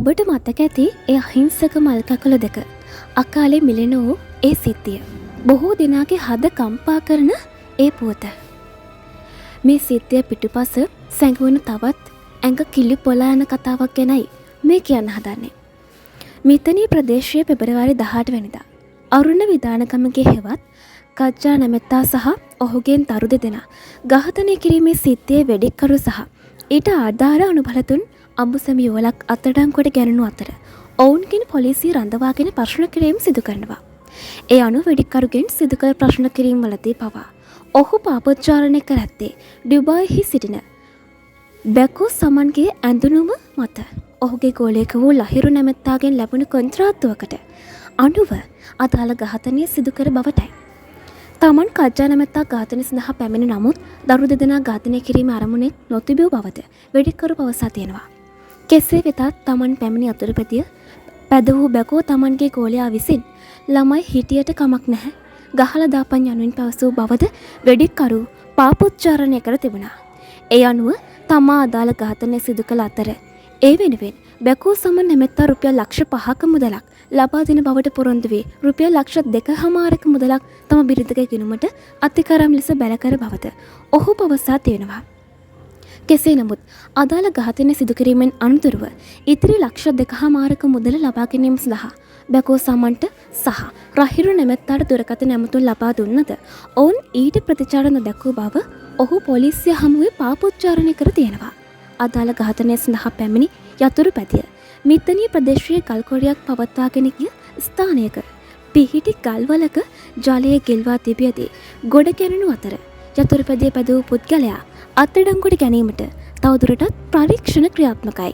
ඔබට මතක ඇති ඒ අහිංසක මල් කකුල දෙක. අකාලේ මිලෙන වූ ඒ සිද්ධිය. බොහෝ දෙනාගේ හද කම්පා කරන ඒ පුවත. මේ සිද්ධිය පිටුපස සැඟවුණු තවත් ඇඟ කිලි පොලා යන කතාවක් ගැනයි මේ කියන්න හදන්නේ. මිතනී ප්‍රදේශයේ පෙබරවාරි 18 වෙනිදා අරුණ විදානගමගේ හෙවත් කච්චා නැමැත්තා සහ ඔහුගෙන් දරු දෙදෙනා ඝාතනය කිරීමේ සිද්ධියේ වෙඩික්කරු සහ ඊට ආධාර අනුබලතුන් අඹුසැමි යුවලක් අත්අඩංගුවට ගැනුණු අතර ඔවුන්ගෙන් පොලිසිය රඳවාගෙන ප්‍රශ්න කිරීම සිදු කරනවා. ඒ අනුව වෙඩික්කරුගෙන් සිදු කළ ප්‍රශ්න කිරීම වලදී පවා ඔහු පාපෝච්චාරණය කර ඇත්තේ ඩුබායිහි සිටින බැකෝ සමන්ගේ ඇඳුනුම මත. ඔහුගේ ගෝලයක වූ ලහිරු නැමැත්තාගෙන් ලැබුණු කොන්ත්‍රාත්තුවකට අනුව අදාළ ඝාතනය සිදු කර බවටයි. තමන් කච්චා නැමැත්තා ඝාතනය සඳහා පැමිණි නමුත් දරු දෙදෙනා ඝාතනය කිරීම අරමුණේ නොතිබූ බවද වෙඩික්කරු පවසා තියෙනවා. කෙසේ වෙතත් තමන් පැමිණි අතුරුපැදිය පැද වූ බැකෝ තමන්ගේ ගෝලයා විසින් ළමයි හිටියට කමක් නැහැ ගහලා දාපන් යනුවෙන් පැවසූ බවද වෙඩික්කරු පාපෝච්චාරණය කර තිබුණා. ඒ අනුව තමා අදාළ ඝාතනය සිදු කළ අතර ඒ වෙනුවෙන් බැකෝ සමන් නැමැත්තා රුපියල් ලක්ෂ 5ක මුදලක් ලබා දෙන බවට පොරොන්දු වී රුපියල් ලක්ෂ 2.5ක මුදලක් තම බිරිඳගේ ගිණුමට අතිකරම් ලෙස බැල කර බවද ඔහු පවසා තියෙනවා. කෙසේ නමුත් අදාළ ඝාතනය සිදු කිරීමෙන් අනතුරුව ඉතිරි ලක්ෂ 2.5ක මුදල ලබා ගැනීම සඳහා බැකෝ සමන්ට සහ රහිරු නැමැත්තාට දුරකථන ඇමතුම් ලබා දුන්නද ඔවුන් ඊට ප්‍රතිචාර නොදැක්වූ බව ඔහු පොලිසිය හමුවේ පාපෝච්චාරණය කර තියෙනවා. අදාළ ඝාතනය සඳහා පැමිණි යතුරුපැදිය මිතනී ප්‍රදේශයේ ගල් කොරියක් පවත්වාගෙන ගිය ස්ථානයක පිහිටි ගල්වලක ජලය ගෙල්වා තිබියදී ගොඩ ගැනුණු අතර යතුරුපැදිය පැද වූ පුද්ගලයා අත්අඩංගුවට ගැනීමට තවදුරටත් පරීක්ෂණ ක්‍රියාත්මකයි.